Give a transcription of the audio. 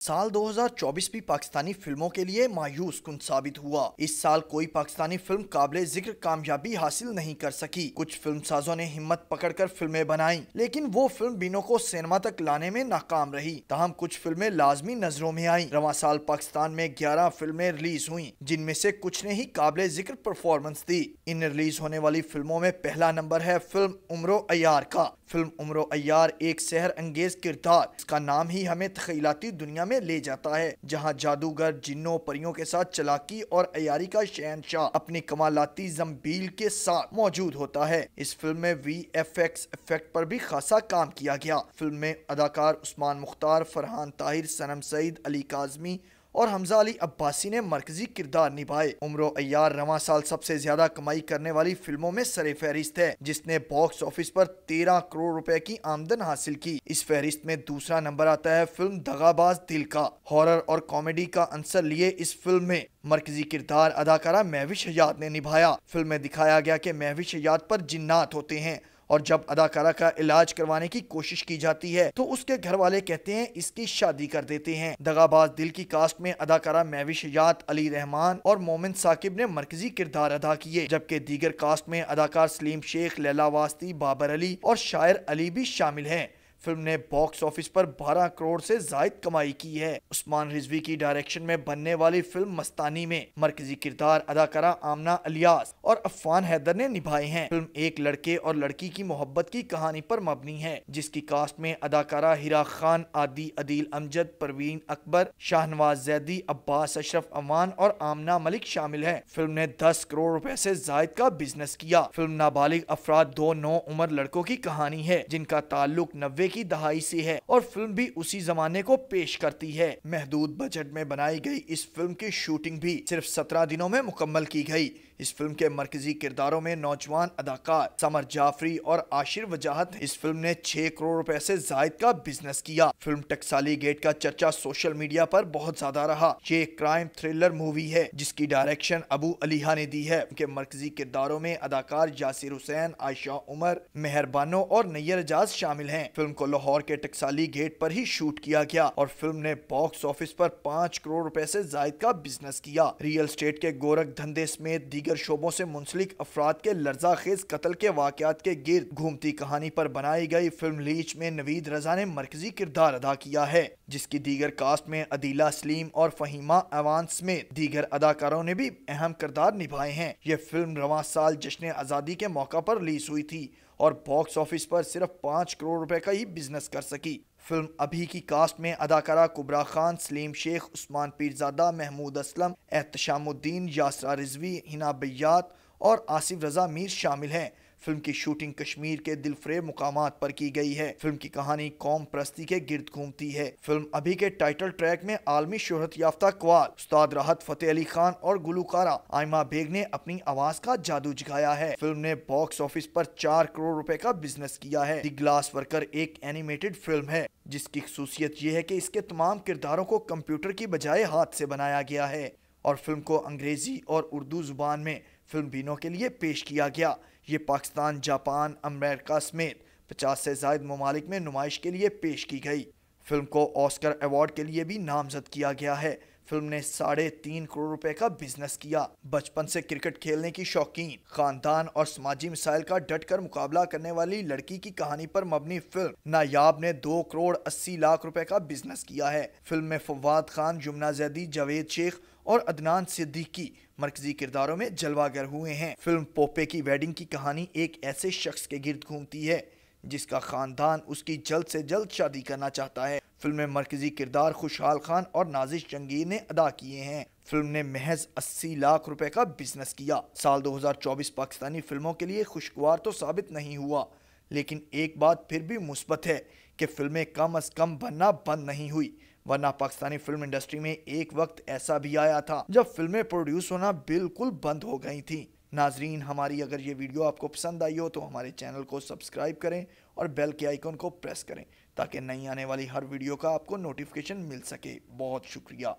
साल 2024 भी पाकिस्तानी फिल्मों के लिए मायूस कुन साबित हुआ। इस साल कोई पाकिस्तानी फिल्म काबिले जिक्र कामयाबी हासिल नहीं कर सकी। कुछ फिल्मसाजों ने हिम्मत पकड़कर फिल्में बनाई, लेकिन वो फिल्म बीनों को सिनेमा तक लाने में नाकाम रही। तहम कुछ फिल्में लाजमी नजरों में आईं। रवां साल पाकिस्तान में 11 फिल्में रिलीज हुई, जिनमें से कुछ ने ही काबिले जिक्र परफॉर्मेंस दी। इन रिलीज होने वाली फिल्मों में पहला नंबर है फिल्म उम्रो अय्यार का। फिल्म उम्रो अय्यार एक सहर अंगेज किरदार, इसका नाम ही हमें तख़यलाती दुनिया में ले जाता है, जहां जादूगर जिन्नों परियों के साथ चालाकी और अय्यारी का शहंशाह अपनी कमालाती जम्बील के साथ मौजूद होता है। इस फिल्म में VFX इफेक्ट पर भी खासा काम किया गया। फिल्म में अदाकार उस्मान मुख्तार, फरहान ताहिर, सनम सईद, अली काज़मी और हमजा अली अब्बासी ने मरकजी किरदार निभाए। उम्रो अय्यार रवां साल सबसे ज्यादा कमाई करने वाली फिल्मों में सरे फहरिस्त है, जिसने बॉक्स ऑफिस पर 13 करोड़ रुपए की आमदन हासिल की। इस फहरिस्त में दूसरा नंबर आता है फिल्म दगाबाज दिल का। हॉरर और कॉमेडी का अंसर लिए इस फिल्म में मरकजी किरदार अदाकारा महविश हयात ने निभाया। फिल्म में दिखाया गया कि महविश हयात पर जिन्नात होते हैं और जब अदाकारा का इलाज करवाने की कोशिश की जाती है तो उसके घर वाले कहते हैं इसकी शादी कर देते हैं। दगाबाज दिल की कास्ट में अदाकारा महविश हयात, अली रहमान और मोमिन साकिब ने मरकजी किरदार अदा किए, जबकि दीगर कास्ट में अदाकार सलीम शेख, लैला वास्ती, बाबर अली और शायर अली भी शामिल हैं। फिल्म ने बॉक्स ऑफिस पर 12 करोड़ से जायद कमाई की है। उस्मान रिजवी की डायरेक्शन में बनने वाली फिल्म मस्तानी में मरकजी किरदार अदाकारा आमना अलियास और अफान हैदर ने निभाए हैं। फिल्म एक लड़के और लड़की की मोहब्बत की कहानी पर मबनी है, जिसकी कास्ट में अदाकारा हिरा खान, आदि अदील अमजद, परवीन अकबर, शाहनवाज जैदी, अब्बास अशरफ अमान और आमना मलिक शामिल है। फिल्म ने 10 करोड़ रुपए से जायद का बिजनेस किया। फिल्म नाबालिग अफराद 2 नौ उम्र लड़कों की कहानी है, जिनका ताल्लुक 90 की दहाई से है और फिल्म भी उसी जमाने को पेश करती है। महदूद बजट में बनाई गई इस फिल्म की शूटिंग भी सिर्फ 17 दिनों में मुकम्मल की गई। इस फिल्म के मरकजी किरदारों में नौजवान अदाकार समर जाफरी और आशिर वजाहत। इस फिल्म ने 6 करोड़ रुपए से जायद का बिजनेस किया। फिल्म टकसाली गेट का चर्चा सोशल मीडिया पर बहुत ज्यादा रहा। ये एक क्राइम थ्रिलर मूवी है, जिसकी डायरेक्शन अबू अलीहा ने दी है। उनके मरकजी किरदारों में अदाकार यासिर हुसैन, आयशा उमर, मेहरबानो और नैयर एजाज शामिल हैं। फिल्म को लाहौर के टकसाली गेट पर ही शूट किया गया और फिल्म ने बॉक्स ऑफिस पर 5 करोड़ रुपए से जायद का बिजनेस किया। रियल एस्टेट के गोरख धंधे समेत दीगर शोबों से मुंसलिक अफराद के लर्जाखेज कत्ल के वाकयात के गिर्द घूमती कहानी पर बनाई गई फिल्म लीच में नवीद रजा ने मरकजी किरदार अदा किया है, जिसकी दीगर कास्ट में अदीला सलीम और फहीमा अवान समेत दीगर अदाकारों ने भी अहम किरदार निभाए हैं। यह फिल्म रवां साल जश्न आज़ादी के मौका पर रिलीज हुई थी और बॉक्स ऑफिस पर सिर्फ 5 करोड़ रुपए का ही बिजनेस कर सकी। फिल्म अभी की कास्ट में अदाकारा कुबरा खान, सलीम शेख, उस्मान पीरजादा, महमूद असलम, एहतशामुद्दीन, यासरा रिजवी, हिना बैयात और आसिफ रजा मीर शामिल हैं। फिल्म की शूटिंग कश्मीर के दिलफरेब मुकामात पर की गई है। फिल्म की कहानी कौम परस्ती के गिर्द घूमती है। फिल्म अभी के टाइटल ट्रैक में आलमी शोहरत याफ्ता कवाल उस्ताद राहत फतेह अली खान और गुलकारा आयमा बेग ने अपनी आवाज का जादू जगाया है। फिल्म ने बॉक्स ऑफिस पर 4 करोड़ रुपए का बिजनेस किया है। द ग्लास वर्कर एक एनिमेटेड फिल्म है, जिसकी खसूसियत यह है कि इसके तमाम किरदारों को कंप्यूटर की बजाय हाथ से बनाया गया है और फिल्म को अंग्रेजी और उर्दू जुबान में फिल्म बीनों के लिए पेश किया गया। ये पाकिस्तान, जापान, अमेरिका समेत 50 से ज्यादा ममालिक में नुमाइश के लिए पेश की गई। फिल्म को ऑस्कर अवार्ड के लिए भी नामजद किया गया है। फिल्म ने 3.5 करोड़ रुपए का बिजनेस किया। बचपन से क्रिकेट खेलने की शौकीन, खानदान और समाजी मिसाइल का डटकर मुकाबला करने वाली लड़की की कहानी पर मबनी फिल्म नायाब ने 2 करोड़ 80 लाख रुपए का बिजनेस किया है। फिल्म में फवाद खान, जुमना जैदी, जावेद शेख और अदनान सिद्दीकी मरकजी किरदारों में जलवागर हुए हैं। फिल्म पोपे की वेडिंग की कहानी एक ऐसे शख्स के गिर्द घूमती है जिसका खानदान उसकी जल्द से जल्द शादी करना चाहता है। फिल्म में मरकजी किरदार खुशहाल खान और नाजिश जंगीर ने अदा किए हैं। फिल्म ने महज 80 लाख रुपए का बिजनेस किया। साल 2024 पाकिस्तानी फिल्मों के लिए खुशगवार तो साबित नहीं हुआ, लेकिन एक बात फिर भी मुस्बत है कि फिल्में कम अज कम बनना बंद नहीं हुई, वरना पाकिस्तानी फिल्म इंडस्ट्री में एक वक्त ऐसा भी आया था जब फिल्में प्रोड्यूस होना बिल्कुल बंद हो गई थी। नाजरीन, हमारी अगर ये वीडियो आपको पसंद आई हो तो हमारे चैनल को सब्सक्राइब करें और बेल के आइकन को प्रेस करें, ताकि नई आने वाली हर वीडियो का आपको नोटिफिकेशन मिल सके। बहुत शुक्रिया।